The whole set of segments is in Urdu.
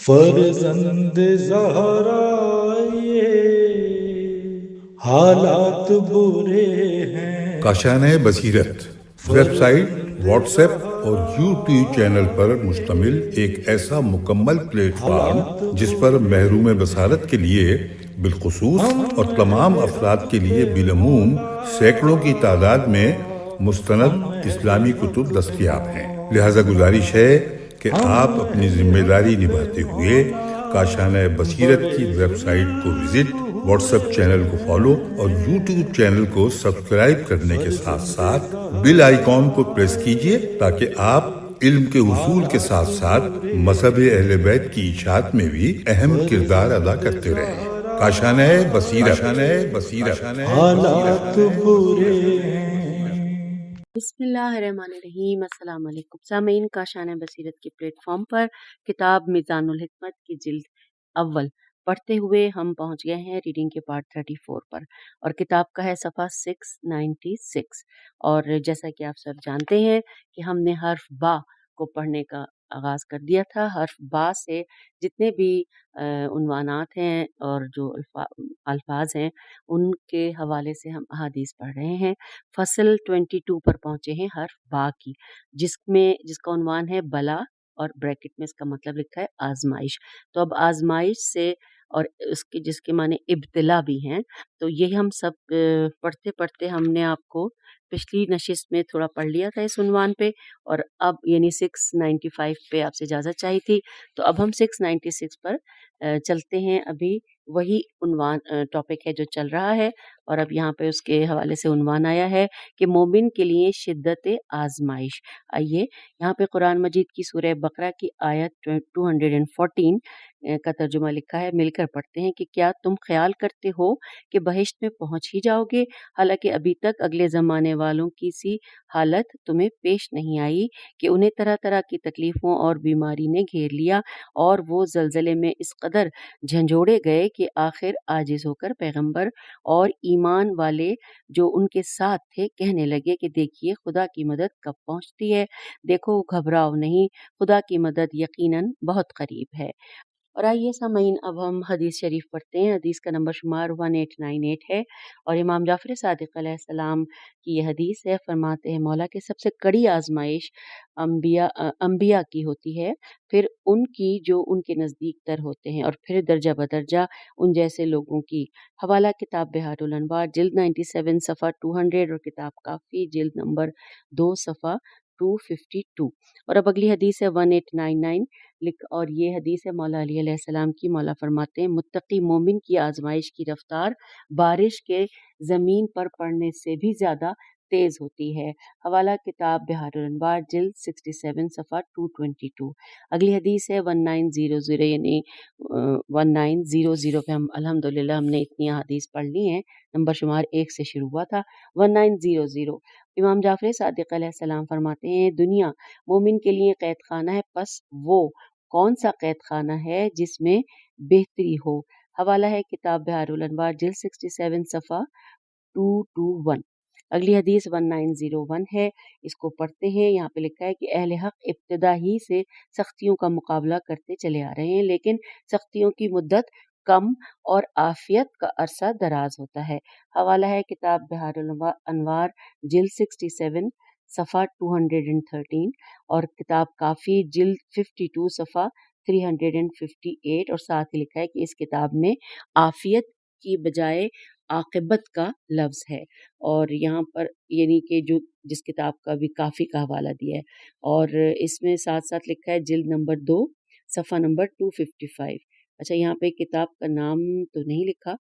فرزند زہرا یہ حالات برے ہیں. کاشانۂ بصیرت ویب سائٹ، واٹس ایپ اور یوٹیوب چینل پر مشتمل ایک ایسا مکمل پلیٹ فارم جس پر محروم بصارت کے لیے بالخصوص اور تمام افراد کے لیے بالعموم سینکڑوں کی تعداد میں مستند اسلامی کتب دستیاب ہیں. لہذا گزارش ہے کہ آپ اپنی ذمہ داری نبھاتے ہوئے کاشانۂ بصیرت کی ویب سائٹ کو وزٹ، واٹس ایپ چینل کو فالو اور یوٹیوب چینل کو سبسکرائب کرنے کے ساتھ ساتھ بیل آئیکن کو پریس کیجئے تاکہ آپ علم کے حصول کے ساتھ ساتھ مذہب اہل بیت کی اشاعت میں بھی اہم کردار ادا کرتے رہیں. کاشانۂ بصیرت. حالات برے ہیں. بسم اللہ الرحمن الرحیم. السلام علیکم سامعین. کاشانۂ بصیرت کے پلیٹ فارم پر کتاب میزان الحکمت کی جلد اول پڑھتے ہوئے ہم پہنچ گئے ہیں ریڈنگ کے پارٹ 34 پر، اور کتاب کا ہے صفحہ 696. اور جیسا کہ آپ سب جانتے ہیں کہ ہم نے حرف با کو پڑھنے کا آغاز کر دیا تھا. حرف با سے جتنے بھی عنوانات ہیں اور جو الفاظ ہیں ان کے حوالے سے ہم احادیث پڑھ رہے ہیں. فصل 22 پر پہنچے ہیں حرف با کی، جس کا عنوان ہے بلا، اور بریکٹ میں اس کا مطلب لکھا ہے آزمائش. تو اب آزمائش سے اور جس کے معنی ابتلا بھی ہیں، تو یہ ہم سب پڑھتے پڑھتے ہم نے آپ کو پچھلی نشست میں تھوڑا پڑھ لیا تھا اس عنوان پہ، اور اب یعنی 695 پہ آپ سے اجازت چاہی تھی، تو اب ہم 696 پر چلتے ہیں. ابھی وہی عنوان ٹاپک ہے جو چل رہا ہے، اور اب یہاں پہ اس کے حوالے سے عنوان آیا ہے کہ مومن کے لیے شدت آزمائش. آئیے یہاں پہ قرآن مجید کی سورہ بقرہ کی آیت 214 کا ترجمہ لکھا ہے. مل کر پڑھتے ہیں کہ کیا تم خیال کرتے ہو کہ بہشت میں پہنچ ہی جاؤ گے، حالانکہ ابھی تک اگلے زمانے والوں کی سی حالت تمہیں پیش نہیں آئی کہ انہیں طرح طرح کی تکلیفوں اور بیماری نے گھیر لیا، اور وہ زلزلے میں اس قدر جھنجھوڑے گئے کہ آخر عاجز ہو کر پیغمبر اور ایمان والے جو ان کے ساتھ تھے کہنے لگے کہ دیکھیے خدا کی مدد کب پہنچتی ہے، دیکھو گھبراؤ نہیں، خدا کی مدد یقیناً بہت قریب ہے. اور آئیے سامعین اب ہم حدیث شریف پڑھتے ہیں. حدیث کا نمبر شمار 1898 ہے، اور امام جعفر صادق علیہ السلام کی یہ حدیث ہے. فرماتے ہیں مولا کہ سب سے کڑی آزمائش انبیاء کی ہوتی ہے، پھر ان کی جو ان کے نزدیک تر ہوتے ہیں، اور پھر درجہ بدرجہ ان جیسے لوگوں کی. حوالہ کتاب بحار الانوار جلد 97 صفحہ 200، اور کتاب کافی جلد نمبر 2 صفحہ 252. اور اب اگلی حدیث ہے 1899 اور یہ حدیث ہے مولا علی علیہ السلام کی. مولا فرماتے ہیں متقی مومن کی آزمائش کی رفتار بارش کے زمین پر پڑنے سے بھی زیادہ تیز ہوتی ہے. حوالہ کتاب بحار الانوار جلد 67 صفحہ 222. اگلی حدیث ہے 1900 یعنی 1900 پہ الحمدللہ ہم نے اتنی حدیث پڑھ لی ہیں. نمبر شمار 1 سے شروع ہوا تھا. 1900 امام جعفر صادق علیہ السلام فرماتے ہیں دنیا مومن کے لیے قید خانہ ہے، پس وہ کون سا قید خانہ ہے جس میں بہتری ہو. حوالہ ہے کتاب بحار الانوار جلد 67 صفحہ 221. اگلی حدیث 1901 ہے، اس کو پڑھتے ہیں. یہاں پہ لکھا ہے کہ اہل حق ابتدا ہی سے سختیوں کا مقابلہ کرتے چلے آ رہے ہیں، لیکن سختیوں کی مدت کم اور عافیت کا عرصہ دراز ہوتا ہے. حوالہ ہے کتاب بحار الانوار جلد 67 صفحہ 213، اور کتاب کافی جلد 52 صفحہ 358، اور ساتھ ہی لکھا ہے کہ اس کتاب میں عافیت کی بجائے عاقبت کا لفظ ہے. اور یہاں پر یعنی کہ جو جس کتاب کا بھی کافی کا حوالہ دیا ہے، اور اس میں ساتھ ساتھ لکھا ہے جلد نمبر 2 صفحہ نمبر 255. اچھا یہاں پہ کتاب کا نام تو نہیں لکھا،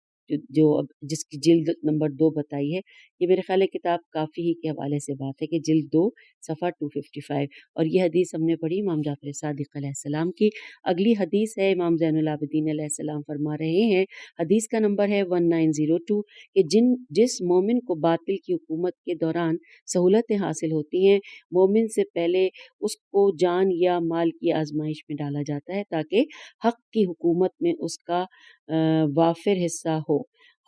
جو اب جس کی جلد نمبر 2 بتائی ہے، یہ میرے خیال ہے کتاب کافی ہی کے حوالے سے بات ہے کہ جلد 2 صفحہ 255. اور یہ حدیث ہم نے پڑھی امام جعفر صادق علیہ السلام کی. اگلی حدیث ہے امام زین العابدین علیہ السلام فرما رہے ہیں، حدیث کا نمبر ہے 1902 کہ جس مومن کو باطل کی حکومت کے دوران سہولتیں حاصل ہوتی ہیں، مومن سے پہلے اس کو جان یا مال کی آزمائش میں ڈالا جاتا ہے تاکہ حق کی حکومت میں اس کا وافر حصہ ہو.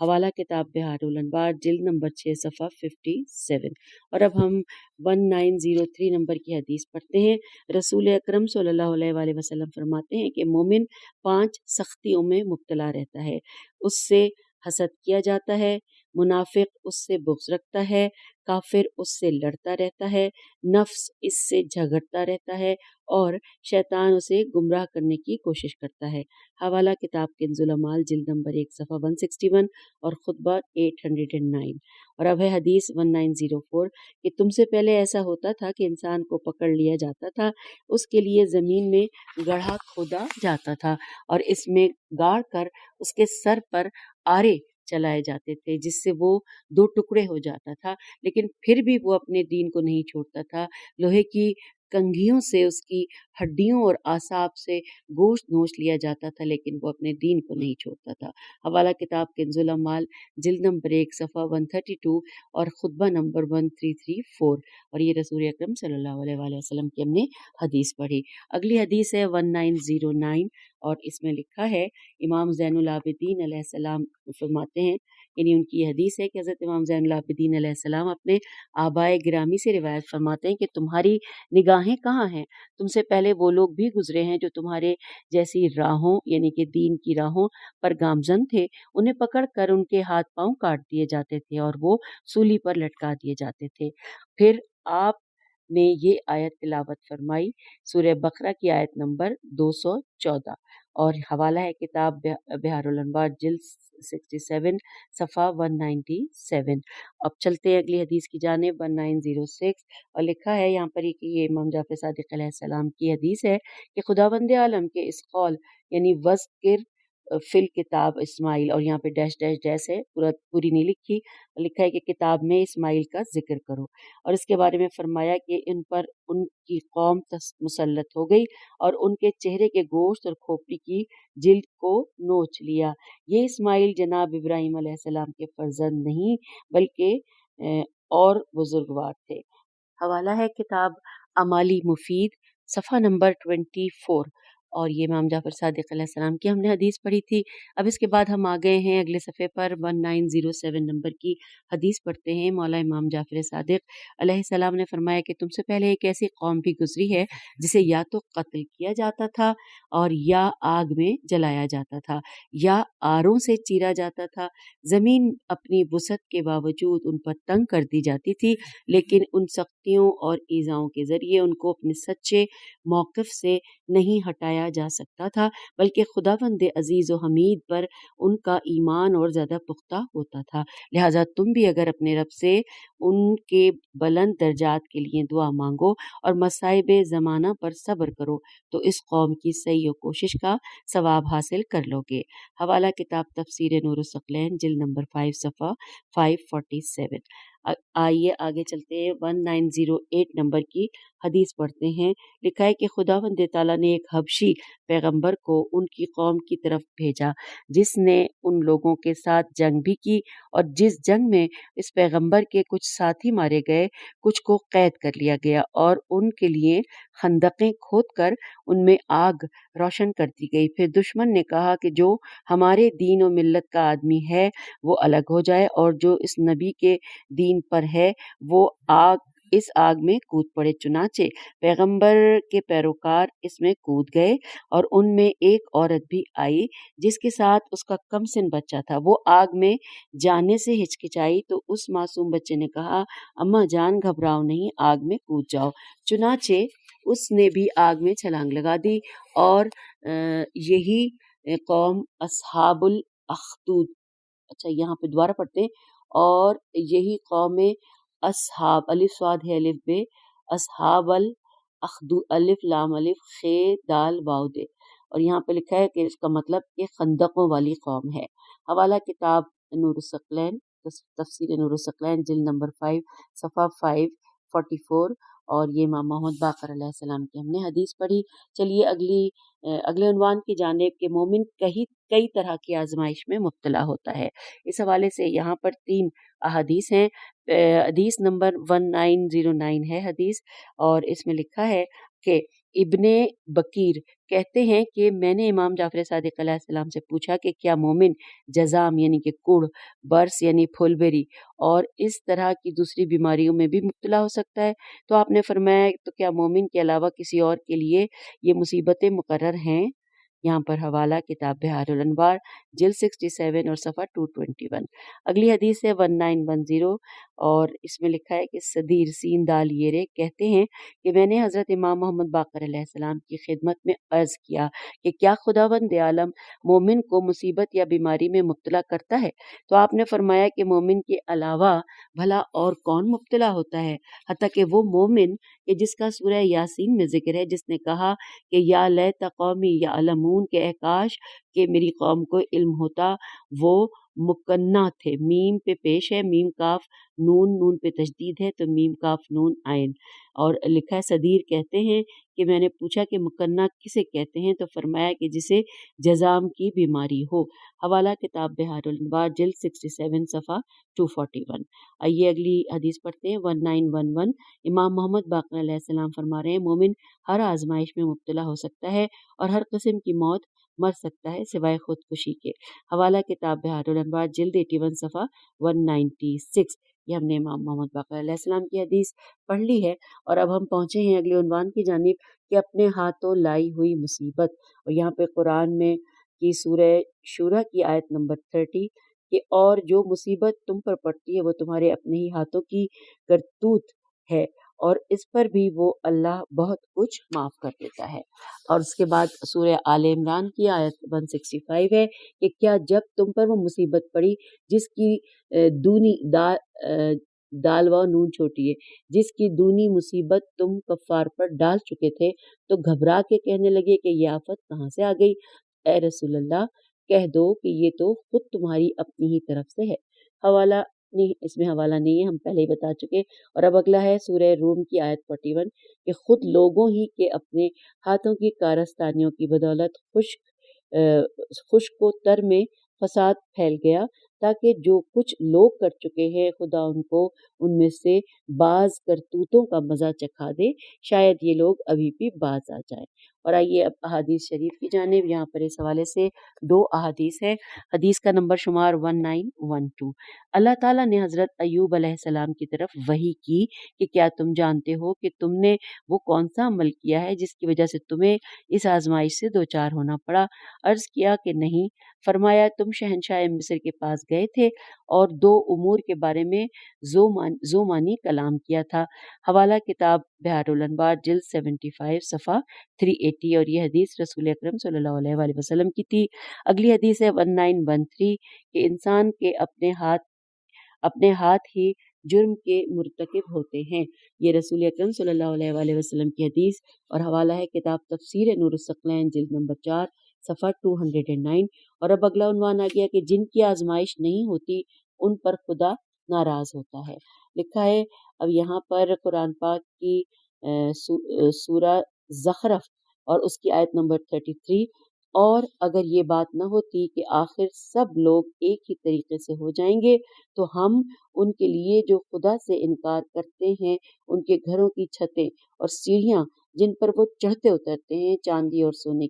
حوالہ کتاب بہار الانوار جلد نمبر 6 صفحہ 57۔ اور اب ہم 1903 نمبر کی حدیث پڑھتے ہیں۔ رسول اکرم صلی اللہ علیہ وآلہ وسلم فرماتے ہیں کہ مومن 5 سختیوں میں مبتلا رہتا ہے، اس سے حسد کیا جاتا ہے، منافق اس سے بغض رکھتا ہے، کافر اس سے لڑتا رہتا ہے، نفس اس سے جھگڑتا رہتا ہے اور شیطان اسے گمراہ کرنے کی کوشش کرتا ہے۔ حوالہ کتاب کنز العمال جلد نمبر 1 صفحہ 161 اور خطبہ 809۔ اور اب ہے حدیث 1904 کہ تم سے پہلے ایسا ہوتا تھا کہ انسان کو پکڑ لیا جاتا تھا، اس کے لیے زمین میں گڑھا کھودا جاتا تھا اور اس میں گاڑ کر اس کے سر پر آرے چلائے جاتے تھے جس سے وہ 2 ٹکڑے ہو جاتا تھا، لیکن پھر بھی وہ اپنے دین کو نہیں چھوڑتا تھا۔ لوہے کی کنگھیوں سے اس کی ہڈیوں اور اعصاب سے گوشت نوچ لیا جاتا تھا، لیکن وہ اپنے دین کو نہیں چھوڑتا تھا۔ حوالہ کتاب کنز العمال جلد نمبر 1 صفحہ 132 اور خطبہ نمبر 1334۔ اور یہ رسول اکرم صلی اللہ علیہ وآلہ وسلم کی ہم نے حدیث پڑھی۔ اگلی حدیث ہے 1909 اور اس میں لکھا ہے امام زین العابدین علیہ السلام فرماتے ہیں، یعنی ان کی یہ حدیث ہے کہ حضرت امام زین العابدین علیہ السلام اپنے آبائے گرامی سے روایت فرماتے ہیں کہ تمہاری نگاہیں کہاں ہیں؟ تم سے پہلے وہ لوگ بھی گزرے ہیں جو تمہارے جیسی راہوں یعنی کہ دین کی راہوں پر گامزن تھے، انہیں پکڑ کر ان کے ہاتھ پاؤں کاٹ دیے جاتے تھے اور وہ سولی پر لٹکا دیے جاتے تھے۔ پھر آپ نے یہ آیت تلاوت فرمائی، سورہ بقرہ کی آیت نمبر 214، اور حوالہ ہے کتاب بہار الانوار جلد 67 صفحہ 197۔ اب چلتے ہیں اگلی حدیث کی جانب 1906 اور لکھا ہے یہاں پر ہی کہ یہ امام جعفر صادق علیہ السلام کی حدیث ہے کہ خداوند عالم کے اس قول یعنی وذکر فی الکتاب اسماعیل، اور یہاں پہ ڈیش ڈیش ڈیش ہے، پوری نہیں لکھی، لکھا ہے کہ کتاب میں اسماعیل کا ذکر کرو، اور اس کے بارے میں فرمایا کہ ان پر ان کی قوم مسلط ہو گئی اور ان کے چہرے کے گوشت اور کھوپڑی کی جلد کو نوچ لیا۔ یہ اسماعیل جناب ابراہیم علیہ السلام کے فرزند نہیں بلکہ اور بزرگوار تھے۔ حوالہ ہے کتاب اعمالی مفید صفحہ نمبر 24، اور یہ امام جعفر صادق علیہ السلام کی ہم نے حدیث پڑھی تھی۔ اب اس کے بعد ہم آ گئے ہیں اگلے صفحے پر 1907 نمبر کی حدیث پڑھتے ہیں۔ مولا امام جعفر صادق علیہ السلام نے فرمایا کہ تم سے پہلے ایک ایسی قوم بھی گزری ہے جسے یا تو قتل کیا جاتا تھا اور یا آگ میں جلایا جاتا تھا یا آروں سے چیرا جاتا تھا۔ زمین اپنی وسعت کے باوجود ان پر تنگ کر دی جاتی تھی، لیکن ان سختیوں اور ایذاؤں کے ذریعے ان کو اپنے سچے موقف سے نہیں ہٹایا جا سکتا تھا، بلکہ خداوند عزیز و حمید پر ان کا ایمان اور زیادہ پختہ ہوتا تھا۔ لہٰذا تم بھی اگر اپنے رب سے ان کے بلند درجات کے لیے دعا مانگو اور مصائب زمانہ پر صبر کرو تو اس قوم کی سعی و کوشش کا ثواب حاصل کر لو گے۔ حوالہ کتاب تفسیر نور الثقلین جلد نمبر 5 صفحہ 547۔ آئیے آگے چلتے ہیں 1908 نمبر کی حدیث پڑھتے ہیں۔ لکھا ہے کہ خداوند تعالیٰ نے ایک حبشی پیغمبر کو ان کی قوم کی طرف بھیجا جس نے ان لوگوں کے ساتھ جنگ بھی کی، اور جس جنگ میں اس پیغمبر کے کچھ ساتھی مارے گئے، کچھ کو قید کر لیا گیا اور ان کے لیے خندقیں کھود کر ان میں آگ روشن کر دی گئی۔ پھر دشمن نے کہا کہ جو ہمارے دین و ملت کا آدمی ہے وہ الگ ہو جائے، اور جو اس نبی کے دین پر ہے وہ اس آگ میں کود پڑے۔ چنانچہ پیغمبر کے پیروکار اس میں کود گئے، اور ان میں ایک عورت بھی آئی جس کے ساتھ اس کا کم سن بچہ تھا۔ وہ آگ میں جانے سے ہچکچائی تو اس معصوم بچے نے کہا، اماں جان گھبراؤ نہیں، آگ میں کود جاؤ۔ چنانچہ اس نے بھی آگ میں چھلانگ لگا دی، اور یہی قوم اصحاب الاخدود، اچھا یہاں پہ دوبارہ پڑھتے ہیں، اور یہی قوم اصحاب الف صاد ہے الف بے اصحاب الاخدود الف لام الف خے دال واو دے، اور یہاں پہ لکھا ہے کہ اس کا مطلب کہ خندقوں والی قوم ہے۔ حوالہ کتاب نور الثقلین تفسیر نور الثقلین جلد نمبر 5 صفحہ 544، اور یہ امام محمد باقر علیہ السلام کی ہم نے حدیث پڑھی۔ چلیے اگلے عنوان کی جانب کہ مومن کئی طرح کی آزمائش میں مبتلا ہوتا ہے۔ اس حوالے سے یہاں پر 3 احادیث ہیں۔ حدیث نمبر 1909 ہے حدیث، اور اس میں لکھا ہے کہ ابن بکیر کہتے ہیں کہ میں نے امام جعفر صادق علیہ السلام سے پوچھا کہ کیا مومن جزام یعنی کہ کوڑ، برس یعنی پھولبری اور اس طرح کی دوسری بیماریوں میں بھی مبتلا ہو سکتا ہے؟ تو آپ نے فرمایا تو کیا مومن کے علاوہ کسی اور کے لیے یہ مصیبتیں مقرر ہیں؟ یہاں پر حوالہ کتاب بحار الانوار جلد 67 اور صفحہ 221۔ اگلی حدیث ہے 1910 اور اس میں لکھا ہے کہ صدیر سین دال یرے کہتے ہیں کہ میں نے حضرت امام محمد باقر علیہ السلام کی خدمت میں عرض کیا کہ کیا خداوند عالم مومن کو مصیبت یا بیماری میں مبتلا کرتا ہے؟ تو آپ نے فرمایا کہ مومن کے علاوہ بھلا اور کون مبتلا ہوتا ہے، حتیٰ کہ وہ مومن کہ جس کا سورہ یاسین میں ذکر ہے، جس نے کہا کہ یا لیت قومی یعلمون کہ اے کاش کہ میری قوم کو علم ہوتا۔ وہ مکنہ تھے، میم پہ پیش ہے، میم کاف نون، نون پہ تشدید ہے تو میم کاف نون عین، اور لکھا ہے صدیر کہتے ہیں کہ میں نے پوچھا کہ مکنہ کسے کہتے ہیں؟ تو فرمایا کہ جسے جزام کی بیماری ہو۔ حوالہ کتاب بحار الانوار جلد 67 صفحہ 241۔ آئیے اگلی حدیث پڑھتے ہیں 1911۔ امام محمد باقر علیہ السلام فرما رہے ہیں مومن ہر آزمائش میں مبتلا ہو سکتا ہے اور ہر قسم کی موت مر سکتا ہے سوائے خودکشی کے۔ حوالہ کتاب بحار الانوار جلد 81 صفحہ 196۔ یہ ہم نے امام محمد باقر علیہ السلام کی حدیث پڑھ لی ہے، اور اب ہم پہنچے ہیں اگلے عنوان کی جانب کہ اپنے ہاتھوں لائی ہوئی مصیبت، اور یہاں پہ قرآن میں کی سورہ شورى کی آیت نمبر 30 کہ اور جو مصیبت تم پر پڑتی ہے وہ تمہارے اپنے ہی ہاتھوں کی کرتوت ہے اور اس پر بھی وہ اللہ بہت کچھ معاف کر دیتا ہے۔ اور اس کے بعد سورہ آل عمران کی آیت 165 ہے کہ کیا جب تم پر وہ مصیبت پڑی جس کی دونی دال و نون چھوٹی ہے، جس کی دونی مصیبت تم کفار پر ڈال چکے تھے تو گھبرا کے کہنے لگے کہ یہ آفت کہاں سے آ گئی؟ اے رسول اللہ کہہ دو کہ یہ تو خود تمہاری اپنی ہی طرف سے ہے۔ حوالہ نہیں، اس میں حوالہ نہیں ہے، ہم پہلے ہی بتا چکے۔ اور اب اگلا ہے سورہ روم کی آیت 41 کہ خود لوگوں ہی کے اپنے ہاتھوں کی کارستانیوں کی بدولت خشک و تر میں فساد پھیل گیا، تاکہ جو کچھ لوگ کر چکے ہیں خدا ان کو ان میں سے بعض کرتوتوں کا مزہ چکھا دے، شاید یہ لوگ ابھی بھی باز آ جائیں۔ اور آئیے اب احادیث شریف کی جانب، یہاں پر اس حوالے سے 2 احادیث ہے۔ حدیث کا نمبر شمار 1912۔ اللہ تعالیٰ نے حضرت ایوب علیہ السلام کی طرف وحی کی کہ کیا تم جانتے ہو کہ تم نے وہ کون سا عمل کیا ہے جس کی وجہ سے تمہیں اس آزمائش سے دوچار ہونا پڑا؟ عرض کیا کہ نہیں۔ فرمایا تم شہنشاہ مصر کے پاس گئے تھے اور 2 امور کے بارے میں زومانی کلام کیا تھا۔ حوالہ کتاب بحار الانوار جلد 75 صفحہ 380، اور یہ حدیث رسول اکرم صلی اللہ علیہ وآلہ وسلم کی تھی۔ اگلی حدیث ہے 1913 کہ انسان کے اپنے ہاتھ ہی جرم کے مرتکب ہوتے ہیں۔ یہ رسول اکرم صلی اللہ علیہ وآلہ وسلم کی حدیث، اور حوالہ ہے کتاب تفسیر نور الثقلین جلد نمبر 4 صفحہ 209۔ اور اب اگلا عنوان آ گیا کہ جن کی آزمائش نہیں ہوتی ان پر خدا ناراض ہوتا ہے۔ لکھا ہے اب یہاں پر قرآن پاک کی سورہ زخرف اور اس کی آیت نمبر 33، اور اگر یہ بات نہ ہوتی کہ آخر سب لوگ ایک ہی طریقے سے ہو جائیں گے تو ہم ان کے لیے جو خدا سے انکار کرتے ہیں ان کے گھروں کی چھتیں اور سیڑھیاں جن پر وہ چڑھتے اترتے ہیں چاندی اور سونے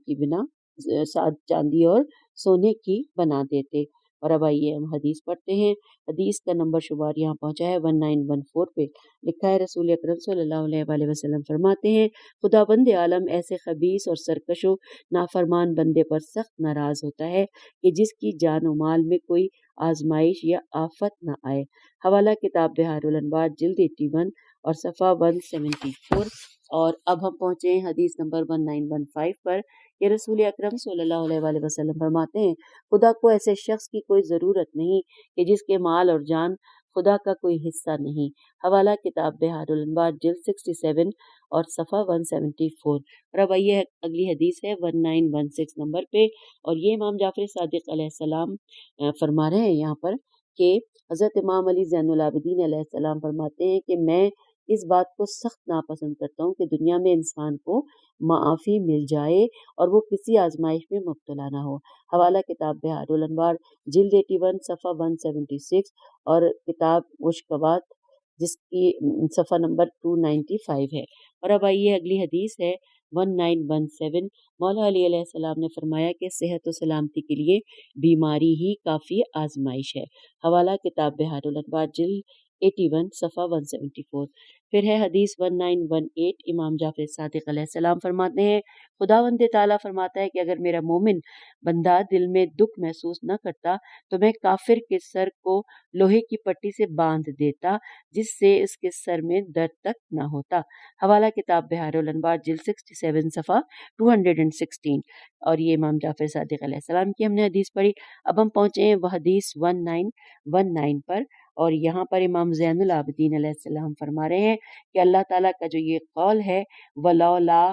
کی بنا دیتے۔ اور اب آئیے ہم حدیث پڑھتے ہیں۔ حدیث کا نمبر شمار یہاں پہنچا ہے 1914 پہ۔ لکھا ہے رسول اکرم صلی اللہ علیہ وآلہ وسلم فرماتے ہیں خداوند عالم ایسے خبیث اور سرکش و نافرمان بندے پر سخت ناراض ہوتا ہے کہ جس کی جان و مال میں کوئی آزمائش یا آفت نہ آئے۔ حوالہ کتاب بحار الانوار جلد 81 اور صفحہ 174۔ اور اب ہم پہنچے ہیں حدیث نمبر 1915 پر کہ رسول اکرم صلی اللہ علیہ وآلہ وسلم فرماتے ہیں خدا کو ایسے شخص کی کوئی ضرورت نہیں کہ جس کے مال اور جان خدا کا کوئی حصہ نہیں۔ حوالہ کتاب بحار الانوار جلد 67 اور صفحہ 174۔ اور اب آئیے اگلی حدیث ہے 1916 نمبر پہ، اور یہ امام جعفر صادق علیہ السلام فرما رہے ہیں یہاں پر کہ حضرت امام علی زین العابدین علیہ السلام فرماتے ہیں کہ میں اس بات کو سخت ناپسند کرتا ہوں کہ دنیا میں انسان کو معافی مل جائے اور وہ کسی آزمائش میں مبتلا نہ ہو۔ حوالہ کتاب بحار الانوار جلد 81 صفحہ 176 اور کتاب مشکوات جس کی صفحہ نمبر 295 ہے۔ اور اب آئیے اگلی حدیث ہے 1917 مولا علی علیہ السلام نے فرمایا کہ صحت و سلامتی کے لیے بیماری ہی کافی آزمائش ہے۔ حوالہ کتاب بحار الانوار جلد 81 صفحہ 174۔ پھر ہے حدیث 1918 امام جعفر صادق علیہ السلام فرماتے ہیں خداوند تعالیٰ فرماتا ہے کہ اگر میرا مومن بندہ دل میں دکھ محسوس نہ کرتا تو میں کافر کے سر کو لوہے کی پٹی سے باندھ دیتا جس سے اس کے سر میں درد تک نہ ہوتا۔ حوالہ کتاب بحار الانوار جلد 67 صفحہ 216۔ اور یہ امام جعفر صادق علیہ السلام کی ہم نے حدیث پڑھی۔ اب ہم پہنچے ہیں وہ حدیث 1919 پر، اور یہاں پر امام زین العابدین علیہ السلام فرما رہے ہیں کہ اللہ تعالیٰ کا جو یہ قول ہے ولولا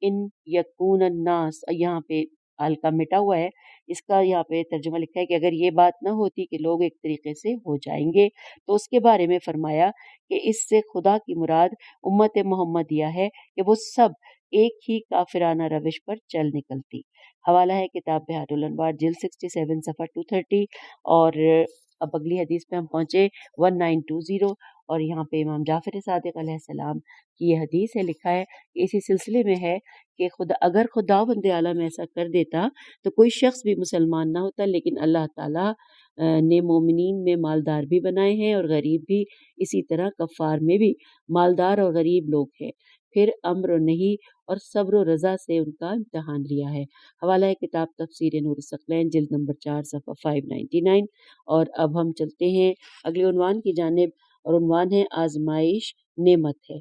ان یکون الناس، یہاں پہ آل کا مٹا ہوا ہے، اس کا یہاں پہ ترجمہ لکھا ہے کہ اگر یہ بات نہ ہوتی کہ لوگ ایک طریقے سے ہو جائیں گے، تو اس کے بارے میں فرمایا کہ اس سے خدا کی مراد امت محمدیہ ہے کہ وہ سب ایک ہی کافرانہ روش پر چل نکلتی۔ حوالہ ہے کتاب بحار الانوار جلد 67 صفحہ 230۔ اور اب اگلی حدیث پہ ہم پہنچے 1920، اور یہاں پہ امام جعفر صادق علیہ السلام کی یہ حدیث ہے، لکھا ہے کہ اسی سلسلے میں ہے کہ اگر خداوند عالم ایسا کر دیتا تو کوئی شخص بھی مسلمان نہ ہوتا، لیکن اللہ تعالیٰ نے مومنین میں مالدار بھی بنائے ہیں اور غریب بھی، اسی طرح کفار میں بھی مالدار اور غریب لوگ ہیں، پھر امر و نہیں اور صبر و رضا سے ان کا امتحان لیا ہے۔ حوالہ ہے کتاب تفسیر نور الثقلین جلد نمبر 4 صفحہ 599۔ اور اب ہم چلتے ہیں اگلے عنوان کی جانب، اور عنوان ہے آزمائش نعمت ہے۔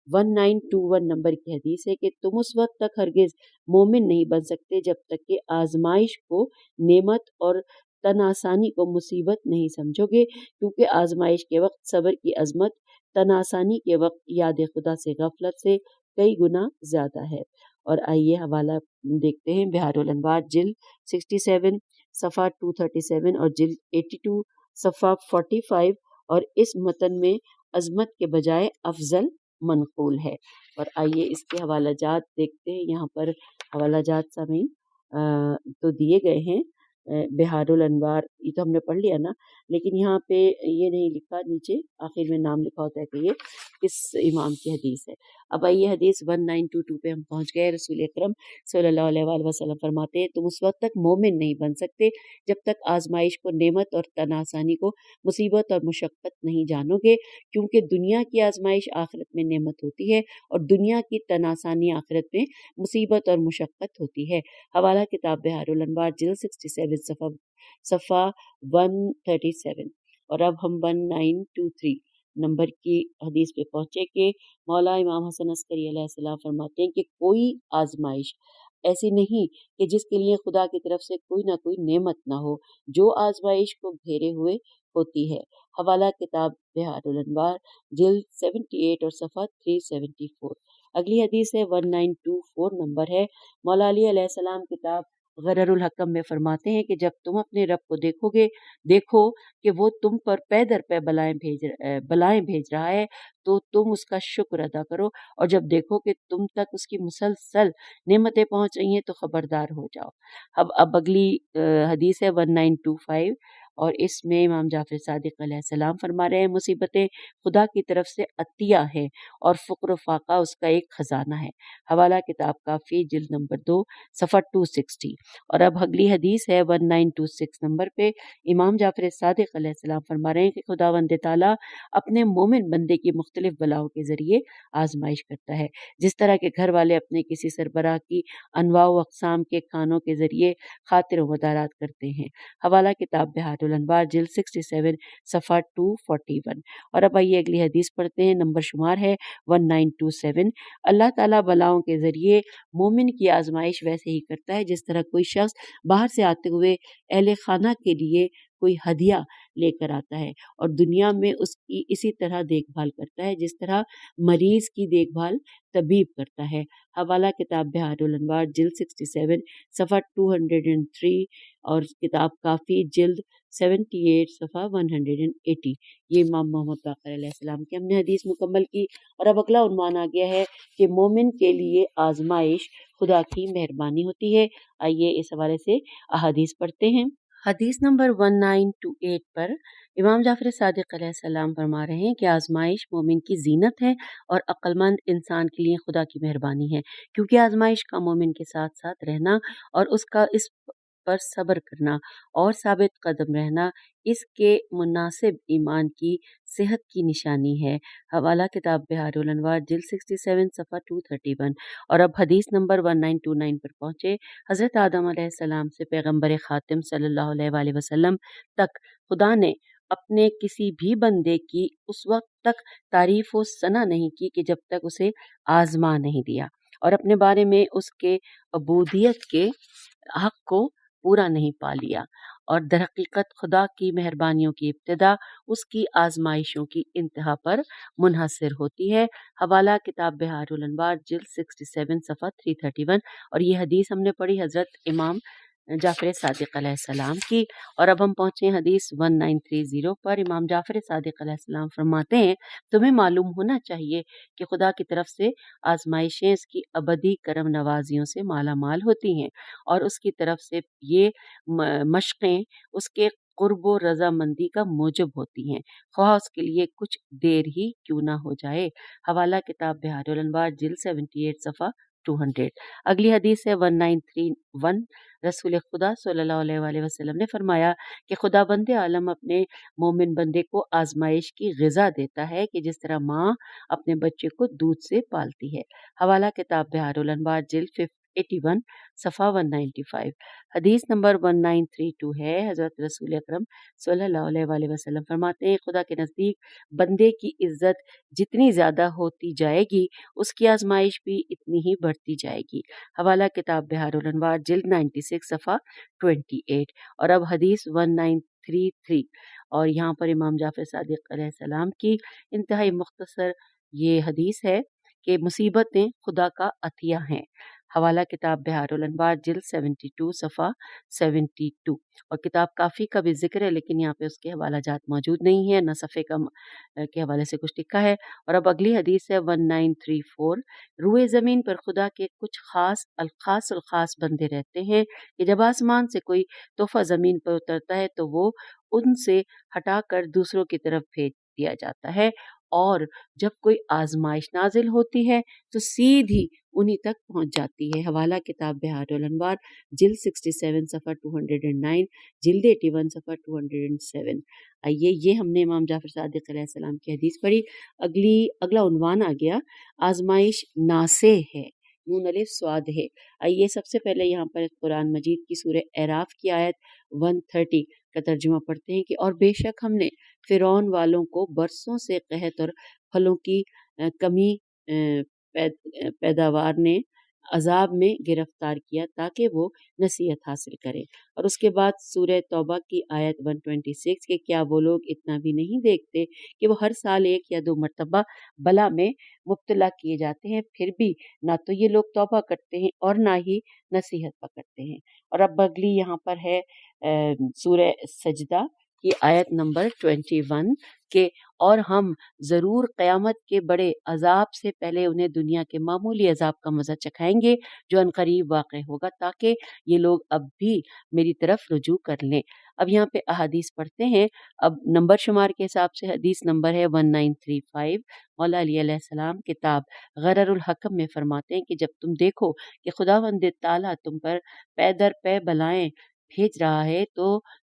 1921 نمبر کی حدیث ہے کہ تم اس وقت تک ہرگز مومن نہیں بن سکتے جب تک کہ آزمائش کو نعمت اور تن آسانی کو مصیبت نہیں سمجھو گے، کیونکہ آزمائش کے وقت صبر کی عظمت تن آسانی کے وقت یاد خدا سے غفلت سے کئی گنا زیادہ ہے۔ اور آئیے حوالہ دیکھتے ہیں بحار الانوار جلد 67 صفحہ 237 اور جلد 82 صفحہ 45، اور اس متن میں عظمت کے بجائے افضل منقول ہے۔ اور آئیے اس کے حوالہ جات دیکھتے ہیں۔ یہاں پر حوالہ جات سامعین تو دیے گئے ہیں، بحار الانوار یہ تو ہم نے پڑھ لیا نا، لیکن یہاں پہ یہ نہیں لکھا، نیچے آخر میں نام لکھا ہوتا ہے کہ یہ کس امام کی حدیث ہے۔ اب آئیے حدیث 1922 پہ ہم پہنچ گئے۔ رسول اکرم صلی اللہ علیہ وآلہ وسلم فرماتے ہیں تم اس وقت تک مومن نہیں بن سکتے جب تک آزمائش کو نعمت اور تن آسانی کو مصیبت اور مشقت نہیں جانو گے، کیونکہ دنیا کی آزمائش آخرت میں نعمت ہوتی ہے اور دنیا کی تن آسانی آخرت میں مصیبت اور مشقت ہوتی ہے۔ حوالہ کتاب بحار الانوار جلد 67 صفحہ 137۔ اور اب ہم 1923 نمبر کی حدیث پہ پہنچے کہ مولا امام حسن عسکری علیہ السلام فرماتے ہیں کہ کوئی آزمائش ایسی نہیں کہ جس کے لیے خدا کی طرف سے کوئی نہ کوئی نعمت نہ ہو، جو آزمائش کو گھیرے ہوئے ہوتی ہے۔ حوالہ کتاب بحار الانوار جلد 78 اور صفحہ 374۔ اگلی حدیث ہے 1924 نمبر ہے۔ مولا علی علیہ السلام کتاب غرر الحکم میں فرماتے ہیں کہ جب تم اپنے رب کو دیکھو گے، دیکھو کہ وہ تم پر پے در پے بلائیں بھیج رہا ہے تو تم اس کا شکر ادا کرو، اور جب دیکھو کہ تم تک اس کی مسلسل نعمتیں پہنچ رہی ہیں تو خبردار ہو جاؤ۔ اب اگلی حدیث ہے 1925، اور اس میں امام جعفر صادق علیہ السلام فرما رہے ہیں مصیبتیں خدا کی طرف سے عطیہ ہیں اور فقر و فاقہ اس کا ایک خزانہ ہے۔ حوالہ کتاب کافی جلد نمبر 2 صفحہ 260۔ اور اب اگلی حدیث ہے 1926 نمبر پہ۔ امام جعفر صادق علیہ السلام فرما رہے ہیں کہ خداوند تعالیٰ اپنے مومن بندے کی مختلف بلاؤں کے ذریعے آزمائش کرتا ہے، جس طرح کے گھر والے اپنے کسی سربراہ کی انواع و اقسام کے کھانوں کے ذریعے خاطر و مدارات کرتے ہیں۔ حوالہ کتاب بحار الانوار جلد 67 صفحہ 241۔ اور اب آئیے اگلی حدیث پڑھتے ہیں، نمبر شمار ہے 1927۔ اللہ تعالیٰ بلاؤں کے ذریعے مومن کی آزمائش ویسے ہی کرتا ہے جس طرح کوئی شخص باہر سے آتے ہوئے اہل خانہ کے لیے کوئی ہدیہ لے کر آتا ہے اور دنیا میں اس کی اسی طرح دیکھ بھال کرتا ہے جس طرح مریض کی دیکھ بھال طبیب کرتا ہے۔ حوالہ کتاب بحار الانوار جلد 67 صفحہ 203 اور کتاب کافی جلد 78 صفحہ 180۔ یہ امام محمد باقر علیہ السلام کی ہم نے حدیث مکمل کی۔ اور اب اگلا عنوان آ گیا ہے کہ مومن کے لیے آزمائش خدا کی مہربانی ہوتی ہے۔ آئیے اس حوالے سے احادیث پڑھتے ہیں۔ حدیث نمبر 1928 پر امام جعفر صادق علیہ السلام فرما رہے ہیں کہ آزمائش مومن کی زینت ہے اور عقل مند انسان کے لیے خدا کی مہربانی ہے، کیونکہ آزمائش کا مومن کے ساتھ ساتھ رہنا اور اس پر صبر کرنا اور ثابت قدم رہنا اس کے مناسب ایمان کی صحت کی نشانی ہے۔ حوالہ کتاب بحار الانوار جلد 67 صفحہ 231۔ اور اب حدیث نمبر 1929 پر پہنچے۔ حضرت آدم علیہ السلام سے پیغمبر خاتم صلی اللہ علیہ وآلہ وسلم تک خدا نے اپنے کسی بھی بندے کی اس وقت تک تعریف و ثنا نہیں کی کہ جب تک اسے آزما نہیں دیا، اور اپنے بارے میں اس کے عبودیت کے حق کو پورا نہیں پا لیا، اور در حقیقت خدا کی مہربانیوں کی ابتدا اس کی آزمائشوں کی انتہا پر منحصر ہوتی ہے۔ حوالہ کتاب بحار الانوار جلد 67 صفحہ 331۔ اور یہ حدیث ہم نے پڑھی حضرت امام جعفر صادق علیہ السلام کی۔ اور اب ہم پہنچے حدیث 1930 پر۔ امام جعفر صادق علیہ السلام فرماتے ہیں، تمہیں معلوم ہونا چاہیے کہ خدا کی طرف سے آزمائشیں اس کی ابدی کرم نوازیوں سے مالا مال ہوتی ہیں، اور اس کی طرف سے یہ مشقیں اس کے قرب و رضامندی کا موجب ہوتی ہیں، خواہ اس کے لیے کچھ دیر ہی کیوں نہ ہو جائے۔ حوالہ کتاب بحار الانوار جلد 78 صفحہ 200۔ اگلی حدیث ہے 1931۔ رسول خدا صلی اللہ علیہ وآلہ وسلم نے فرمایا کہ خدا بند عالم اپنے مومن بندے کو آزمائش کی غذا دیتا ہے کہ جس طرح ماں اپنے بچے کو دودھ سے پالتی ہے۔ حوالہ کتاب بحار الانوار جلد 81 صفحہ 195۔ حدیث نمبر 1932 ہے۔ حضرت رسول اکرم صلی اللہ علیہ وآلہ وسلم فرماتے ہیں، خدا کے نزدیک بندے کی عزت جتنی زیادہ ہوتی جائے گی اس کی آزمائش بھی اتنی ہی بڑھتی جائے گی۔ حوالہ کتاب بحار الانوار جلد 96 صفحہ 28۔ اور اب حدیث 1933، اور یہاں پر امام جعفر صادق علیہ السلام کی انتہائی مختصر یہ حدیث ہے کہ مصیبتیں خدا کا عطیہ ہیں۔ حوالہ کتاب بحار الانوار جلد 72 صفحہ 72۔ اور کتاب کافی کا بھی ذکر ہے، لیکن یہاں پہ اس کے حوالہ جات موجود نہیں ہیں، نہ صفحے کے حوالے سے کچھ لکھا ہے۔ اور اب اگلی حدیث ہے 1934۔ روئے زمین پر خدا کے کچھ الخاص بندے رہتے ہیں کہ جب آسمان سے کوئی تحفہ زمین پر اترتا ہے تو وہ ان سے ہٹا کر دوسروں کی طرف بھیج دیا جاتا ہے، اور جب کوئی آزمائش نازل ہوتی ہے تو سیدھی انہی تک پہنچ جاتی ہے۔ حوالہ کتاب بحار الانوار جلد 67 صفحہ 209، جلد 81 صفحہ 207۔ آئیے، یہ ہم نے امام جعفر صادق علیہ السلام کی حدیث پڑھی۔ اگلا عنوان آ گیا، آزمائش ناسے ہے، نون الف صاد ہے۔ آئیے سب سے پہلے یہاں پر قرآن مجید کی سورہ اعراف کی آیت 130 کا ترجمہ پڑھتے ہیں کہ اور بے شک ہم نے فرعون والوں کو برسوں سے قحط اور پھلوں کی کمی پیداوار نے عذاب میں گرفتار کیا تاکہ وہ نصیحت حاصل کرے۔ اور اس کے بعد سورہ توبہ کی آیت 126 کہ کیا وہ لوگ اتنا بھی نہیں دیکھتے کہ وہ ہر سال 1 یا 2 مرتبہ بلا میں مبتلا کیے جاتے ہیں، پھر بھی نہ تو یہ لوگ توبہ کرتے ہیں اور نہ ہی نصیحت پکڑتے ہیں۔ اور اب اگلی یہاں پر ہے سورہ سجدہ کی آیت نمبر 21 کہ اور ہم ضرور قیامت کے بڑے عذاب سے پہلے انہیں دنیا کے معمولی عذاب کا مزہ چکھائیں گے جو عنقریب واقع ہوگا تاکہ یہ لوگ اب بھی میری طرف رجوع کر لیں۔ اب یہاں پہ احادیث پڑھتے ہیں۔ اب نمبر شمار کے حساب سے حدیث نمبر ہے 1935۔ مولا علی علیہ السلام کتاب غرر الحکم میں فرماتے ہیں کہ جب تم دیکھو کہ خداوند تعالیٰ تم پر پے در پے بلائیں بھیج رہا ہے تو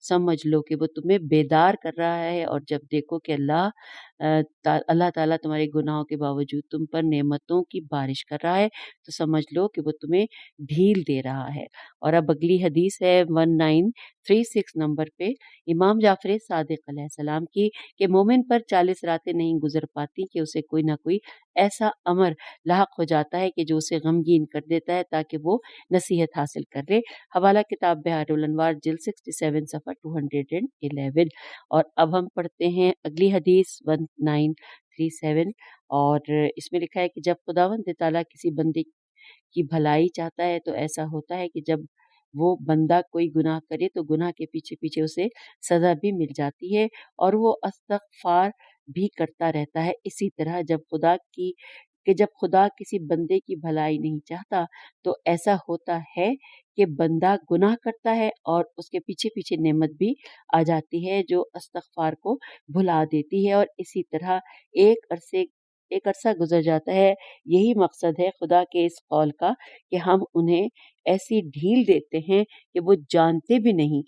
سمجھ لو کہ وہ تمہیں بیدار کر رہا ہے، اور جب دیکھو کہ اللہ تعالیٰ تمہارے گناہوں کے باوجود تم پر نعمتوں کی بارش کر رہا ہے تو سمجھ لو کہ وہ تمہیں ڈھیل دے رہا ہے۔ اور اب اگلی حدیث ہے 1936 نمبر پہ امام جعفر صادق علیہ السلام کی کہ مومن پر 40 راتیں نہیں گزر پاتی کہ اسے کوئی نہ کوئی ایسا امر لاحق ہو جاتا ہے کہ جو اسے غمگین کر دیتا ہے تاکہ وہ نصیحت حاصل کر لے۔ حوالہ کتاب بحار الانوار جلد 67 صفحہ 211۔ اور اب ہم پڑھتے ہیں اگلی حدیث 1937، اور اس میں لکھا ہے کہ جب خداوند تعالیٰ کسی بندے کی بھلائی چاہتا ہے تو ایسا ہوتا ہے کہ جب وہ بندہ کوئی گناہ کرے تو گناہ کے پیچھے پیچھے اسے سزا بھی مل جاتی ہے اور وہ استغفار بھی کرتا رہتا ہے۔ اسی طرح جب خدا کی کہ جب خدا کسی بندے کی بھلائی نہیں چاہتا تو ایسا ہوتا ہے کہ بندہ گناہ کرتا ہے اور اس کے پیچھے پیچھے نعمت بھی آ جاتی ہے جو استغفار کو بھلا دیتی ہے، اور اسی طرح ایک عرصہ گزر جاتا ہے۔ یہی مقصد ہے خدا کے اس قول کا کہ ہم انہیں ایسی ڈھیل دیتے ہیں کہ وہ جانتے بھی نہیں،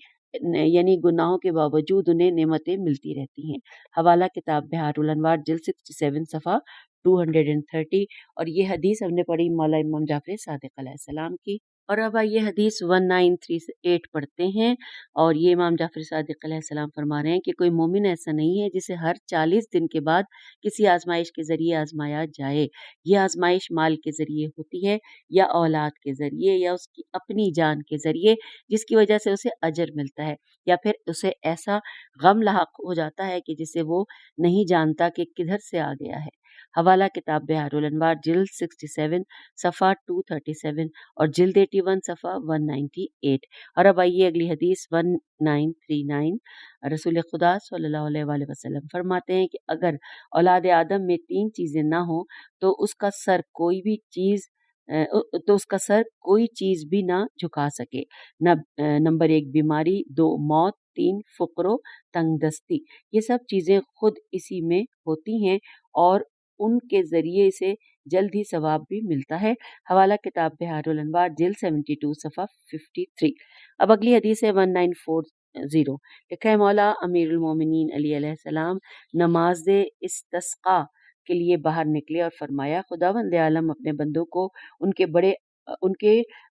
یعنی گناہوں کے باوجود انہیں نعمتیں ملتی رہتی ہیں۔ حوالہ کتاب بہار الانوار جلد 67 صفحہ 230، اور یہ حدیث ہم نے پڑھی مولا امام جعفر صادق علیہ السلام کی۔ اور اب آئیے حدیث 1938 پڑھتے ہیں، اور یہ امام جعفر صادق علیہ السلام فرما رہے ہیں کہ کوئی مومن ایسا نہیں ہے جسے ہر 40 دن کے بعد کسی آزمائش کے ذریعے آزمایا جائے۔ یہ آزمائش مال کے ذریعے ہوتی ہے یا اولاد کے ذریعے یا اس کی اپنی جان کے ذریعے، جس کی وجہ سے اسے اجر ملتا ہے، یا پھر اسے ایسا غم لاحق ہو جاتا ہے کہ جسے وہ نہیں جانتا کہ کدھر سے آ گیا ہے۔ حوالہ کتاب بہار الانوار جلد 67 صفحہ 237 اور جلد 81 صفحہ 198۔ اور اب آئیے اگلی حدیث 1939۔ رسول خدا صلی اللہ علیہ وآلہ وسلم فرماتے ہیں کہ اگر اولاد آدم میں 3 چیزیں نہ ہوں تو اس کا سر کوئی چیز بھی نہ جھکا سکے۔ نمبر 1 بیماری، 2 موت، 3 فقر و تنگ دستی۔ یہ سب چیزیں خود اسی میں ہوتی ہیں اور ان کے ذریعے سے جلد ہی ثواب بھی ملتا ہے۔ حوالہ کتاب بہار الانوار جلد 72 صفحہ 53۔ اب اگلی حدیث ہے 1940۔ لکھا ہے مولا امیر المومنین علی علیہ السلام نماز استسقاء کے لیے باہر نکلے اور فرمایا، خداوند عالم اپنے بندوں کو ان کے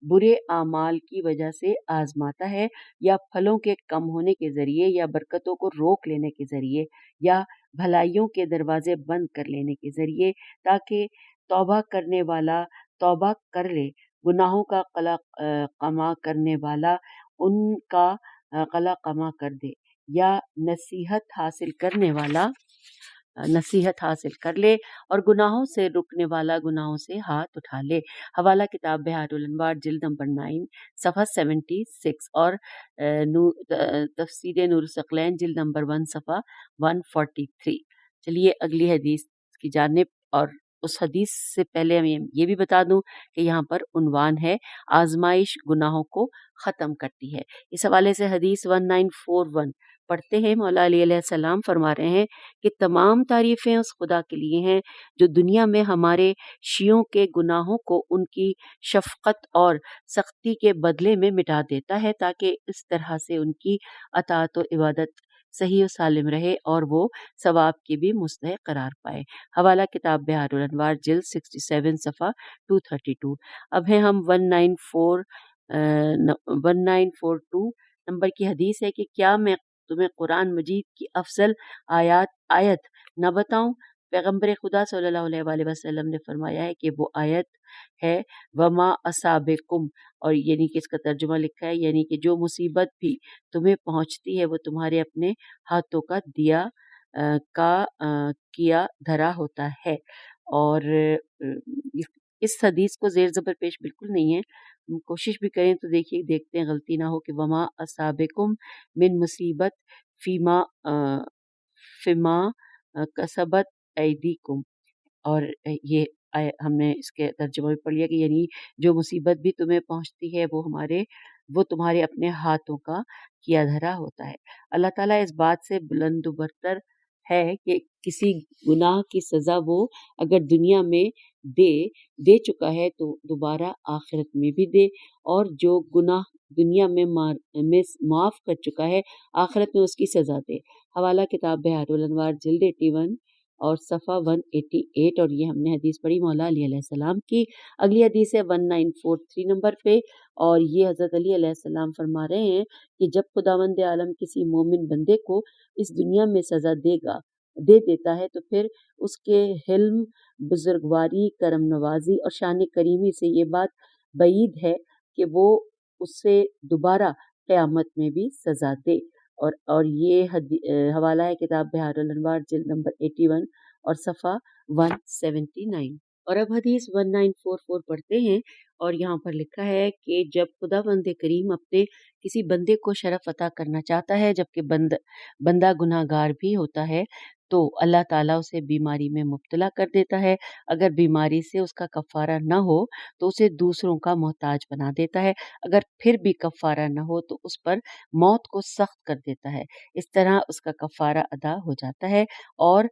برے اعمال کی وجہ سے آزماتا ہے، یا پھلوں کے کم ہونے کے ذریعے، یا برکتوں کو روک لینے کے ذریعے، یا بھلائیوں کے دروازے بند کر لینے کے ذریعے، تاکہ توبہ کرنے والا توبہ کر لے، گناہوں کا قلع قما کرنے والا ان کا قلع قما کر دے، یا نصیحت حاصل کرنے والا نصیحت حاصل کر لے، اور گناہوں سے رکنے والا گناہوں سے ہاتھ اٹھا لے۔ حوالہ کتاب بہار الانوار جلد نمبر 9 صفحہ 76 اور تفسیر نور الثقلین جلد نمبر 1 صفحہ 143۔ چلیے اگلی حدیث کی جانب، اور اس حدیث سے پہلے میں یہ بھی بتا دوں کہ یہاں پر عنوان ہے آزمائش گناہوں کو ختم کرتی ہے۔ اس حوالے سے حدیث 1941 پڑھتے ہیں۔ مولا علی علیہ السلام فرما رہے ہیں کہ تمام تعریفیں اس خدا کے لیے ہیں جو دنیا میں ہمارے شیعوں کے گناہوں کو ان کی شفقت اور سختی کے بدلے میں مٹا دیتا ہے، تاکہ اس طرح سے ان کی اطاعت و عبادت صحیح و سالم رہے اور وہ ثواب کی بھی مستحق قرار پائے۔ حوالہ کتاب بہار الانوار جلد 67 صفحہ 232۔ اب ہیں ہم 1942 نمبر کی حدیث ہے کہ کیا میں تمہیں قرآن مجید کی افضل آیت نہ بتاؤں؟ پیغمبر خدا صلی اللہ علیہ وآلہ وسلم نے فرمایا ہے کہ وہ آیت ہے وما اصابکم، اور یعنی کہ اس کا ترجمہ لکھا ہے یعنی کہ جو مصیبت بھی تمہیں پہنچتی ہے وہ تمہارے اپنے ہاتھوں کا کیا دھرا ہوتا ہے۔ اور اس حدیث کو زیر زبر پیش بالکل نہیں ہے، کوشش بھی کریں تو دیکھتے ہیں غلطی نہ ہو کہ وما اصابکم من مصیبت فیما کسبت ایدیکم، اور یہ ہم نے اس کے ترجمہ بھی پڑھ لیا کہ یعنی جو مصیبت بھی تمہیں پہنچتی ہے وہ تمہارے اپنے ہاتھوں کا کیا دھرا ہوتا ہے۔ اللہ تعالیٰ اس بات سے بلند و برتر ہے کہ کسی گناہ کی سزا وہ اگر دنیا میں دے چکا ہے تو دوبارہ آخرت میں بھی دے، اور جو گناہ دنیا میں معاف کر چکا ہے آخرت میں اس کی سزا دے۔ حوالہ کتاب بہار الانوار جلد 81 اور صفحہ 188، اور یہ ہم نے حدیث پڑھی مولا علی علیہ السلام کی۔ اگلی حدیث ہے 1943 نمبر پہ، اور یہ حضرت علی علیہ السلام فرما رہے ہیں کہ جب خداوند عالم کسی مومن بندے کو اس دنیا میں سزا دے دیتا ہے تو پھر اس کے حلم، بزرگواری، کرم نوازی اور شان کریمی سے یہ بات بعید ہے کہ وہ اسے دوبارہ قیامت میں بھی سزا دے۔ اور یہ حوالہ ہے کتاب بہار الانوار جلد نمبر 81 اور صفحہ 179۔ اور اب حدیث 1944 پڑھتے ہیں، اور یہاں پر لکھا ہے کہ جب خداوند کریم اپنے کسی بندے کو شرف عطا کرنا چاہتا ہے، جبکہ بندہ گناہ گار بھی ہوتا ہے، تو اللہ تعالیٰ اسے بیماری میں مبتلا کر دیتا ہے۔ اگر بیماری سے اس کا کفارہ نہ ہو تو اسے دوسروں کا محتاج بنا دیتا ہے، اگر پھر بھی کفارہ نہ ہو تو اس پر موت کو سخت کر دیتا ہے۔ اس طرح اس کا کفارہ ادا ہو جاتا ہے اور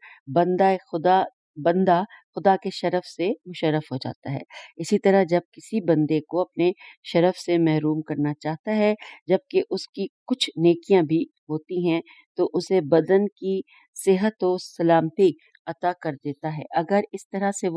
بندہ خدا کے شرف سے مشرف ہو جاتا ہے۔ اسی طرح جب کسی بندے کو اپنے شرف سے محروم کرنا چاہتا ہے، جبکہ اس کی کچھ نیکیاں بھی ہوتی ہیں، تو اسے بدن کی صحت و سلامتی عطا کر دیتا ہے۔ اگر اس طرح سے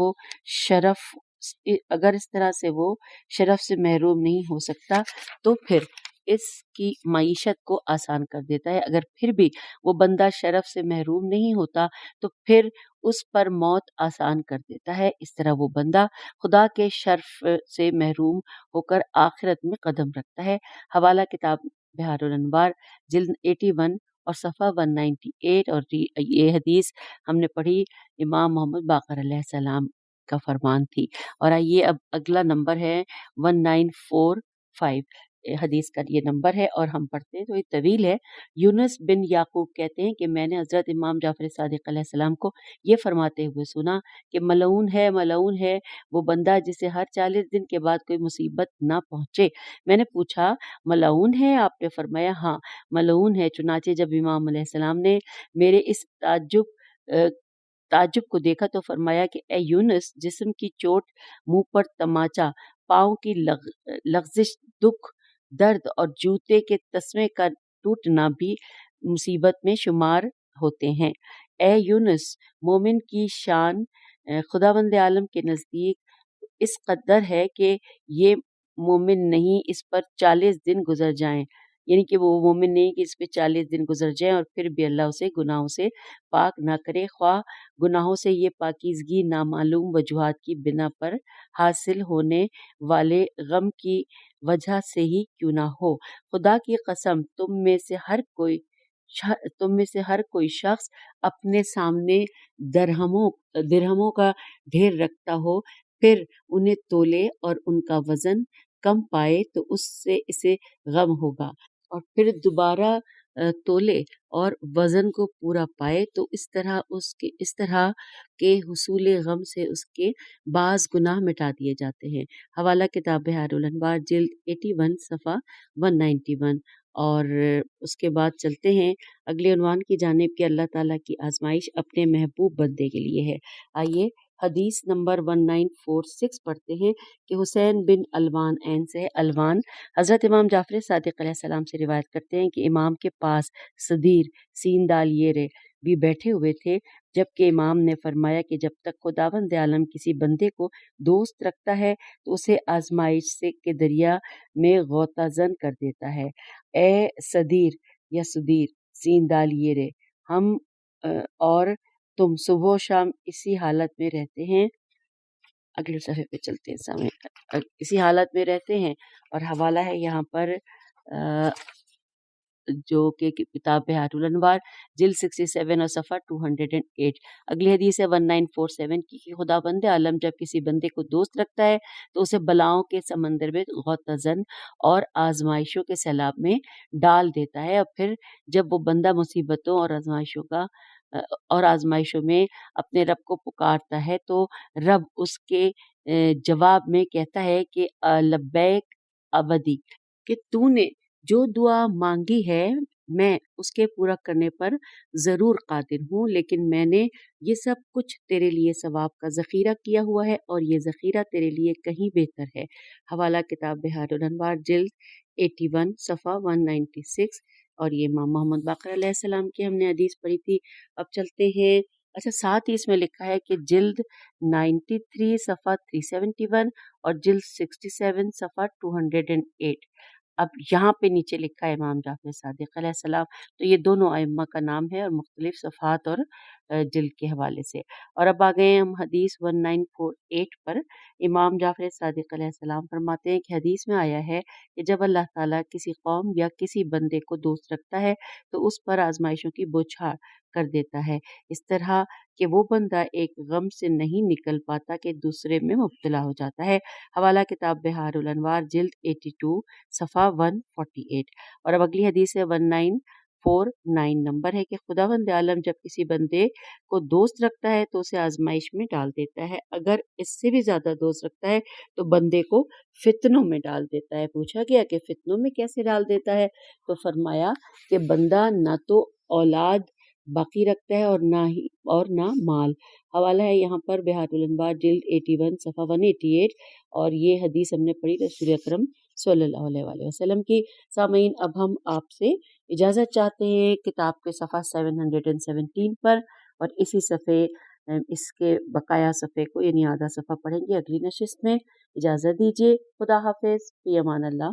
وہ شرف سے محروم نہیں ہو سکتا تو پھر اس کی معیشت کو آسان کر دیتا ہے۔ اگر پھر بھی وہ بندہ شرف سے محروم نہیں ہوتا تو پھر اس پر موت آسان کر دیتا ہے۔ اس طرح وہ بندہ خدا کے شرف سے محروم ہو کر آخرت میں قدم رکھتا ہے۔ حوالہ کتاب بحار الانوار جلد 81 اور صفحہ 198، اور یہ حدیث ہم نے پڑھی امام محمد باقر علیہ السلام کا فرمان تھی۔ اور آئیے اب اگلا نمبر ہے 1945، حدیث کا یہ نمبر ہے اور ہم پڑھتے ہیں تو یہ طویل ہے۔ یونس بن یعقوب کہتے ہیں کہ میں نے حضرت امام جعفر صادق علیہ السلام کو یہ فرماتے ہوئے سنا کہ ملعون ہے وہ بندہ جسے ہر 40 دن کے بعد کوئی مصیبت نہ پہنچے۔ میں نے پوچھا ملعون ہے؟ آپ نے فرمایا ہاں ملعون ہے۔ چنانچہ جب امام علیہ السلام نے میرے اس تعجب کو دیکھا تو فرمایا کہ اے یونس، جسم کی چوٹ، منہ پر تماچا، پاؤں کی لغزش، دکھ، درد اور جوتے کے تسمے کا ٹوٹنا بھی مصیبت میں شمار ہوتے ہیں۔ اے یونس، مومن کی شان خداوند عالم کے نزدیک اس قدر ہے کہ یہ مومن نہیں اس پر 40 دن گزر جائیں، یعنی کہ وہ مومن نہیں کہ اس پہ 40 دن گزر جائیں اور پھر بھی اللہ اسے گناہوں سے پاک نہ کرے، خواہ گناہوں سے یہ پاکیزگی نامعلوم وجوہات کی بنا پر حاصل ہونے والے غم کی وجہ سے ہی کیوں نہ ہو۔ خدا کی قسم تم میں سے ہر کوئی شخص اپنے سامنے درہموں کا ڈھیر رکھتا ہو، پھر انہیں تولے اور ان کا وزن کم پائے تو اس سے اسے غم ہوگا، اور پھر دوبارہ تولے اور وزن کو پورا پائے تو اس طرح کے حصول غم سے اس کے بعض گناہ مٹا دیے جاتے ہیں۔ حوالہ کتاب بحار الانوار جلد 81 صفحہ 191۔ اور اس کے بعد چلتے ہیں اگلے عنوان کی جانب کہ اللہ تعالیٰ کی آزمائش اپنے محبوب بندے کے لیے ہے۔ آئیے حدیث نمبر 1946 پڑھتے ہیں کہ حسین بن الوان عین سے الوان حضرت امام جعفر صادق علیہ السلام سے روایت کرتے ہیں کہ امام کے پاس صدیر سین دال یرے بھی بیٹھے ہوئے تھے، جبکہ امام نے فرمایا کہ جب تک خداوند عالم کسی بندے کو دوست رکھتا ہے تو اسے آزمائش کے دریا میں غوطہ زن کر دیتا ہے۔ اے صدیر یا صدیر سین دال یرے، ہم اور تم صبح و شام اسی حالت میں رہتے ہیں، اگلے صفحے پہ چلتے ہیں، سامنے اسی حالت میں رہتے ہیں، اور حوالہ ہے یہاں پر جو کہ کتاب بحار الانوار جلد 67 اور صفحہ 208۔ اگلی حدیث ہے 1947 کی کہ خدا بند عالم جب کسی بندے کو دوست رکھتا ہے تو اسے بلاؤں کے سمندر میں غوطہ زن اور آزمائشوں کے سیلاب میں ڈال دیتا ہے، اور پھر جب وہ بندہ مصیبتوں اور آزمائشوں میں اپنے رب کو پکارتا ہے تو رب اس کے جواب میں کہتا ہے کہ لبیک عبدی، کہ تو نے جو دعا مانگی ہے میں اس کے پورا کرنے پر ضرور قادر ہوں، لیکن میں نے یہ سب کچھ تیرے لیے ثواب کا ذخیرہ کیا ہوا ہے اور یہ ذخیرہ تیرے لیے کہیں بہتر ہے۔ حوالہ کتاب بحار الانوار جلد 81 صفحہ 196، اور یہ امام محمد باقر علیہ السلام کی ہم نے حدیث پڑھی تھی۔ اب چلتے ہیں، اچھا ساتھ ہی اس میں لکھا ہے کہ جلد 93 صفحہ 371 اور جلد 67 صفحہ 208۔ اب یہاں پہ نیچے لکھا ہے امام جعفر صادق علیہ السلام، تو یہ دونوں ائمہ کا نام ہے اور مختلف صفحات اور جلد کے حوالے سے۔ اور اب آ گئے ہم حدیث 1948 پر۔ امام جعفر صادق علیہ السلام فرماتے ہیں کہ حدیث میں آیا ہے کہ جب اللہ تعالیٰ کسی قوم یا کسی بندے کو دوست رکھتا ہے تو اس پر آزمائشوں کی بوچھار کر دیتا ہے، اس طرح کہ وہ بندہ ایک غم سے نہیں نکل پاتا کہ دوسرے میں مبتلا ہو جاتا ہے۔ حوالہ کتاب بہار الانوار جلد 82 صفحہ 148۔ اور اب اگلی حدیث ہے 1949 نمبر ہے کہ خداوند عالم جب کسی بندے کو دوست رکھتا ہے تو اسے آزمائش میں ڈال دیتا ہے، اگر اس سے بھی زیادہ دوست رکھتا ہے تو بندے کو فتنوں میں ڈال دیتا ہے۔ پوچھا گیا کہ فتنوں میں کیسے ڈال دیتا ہے، تو فرمایا کہ بندہ نہ تو اولاد باقی رکھتا ہے اور نہ مال۔ حوالہ ہے یہاں پر بہار الانوار جلد 81 صفحہ 188، اور یہ حدیث ہم نے پڑھی رسول اکرم صلی اللہ علیہ وآلہ وسلم کی۔ سامعین، اب ہم آپ سے اجازت چاہتے ہیں کتاب کے صفحہ 717 پر، اور اسی صفحے اس کے بقایا صفحے کو یعنی آدھا صفحہ پڑھیں گے اگلی نشست میں۔ اجازت دیجیے، خدا حافظ، فی امان اللہ۔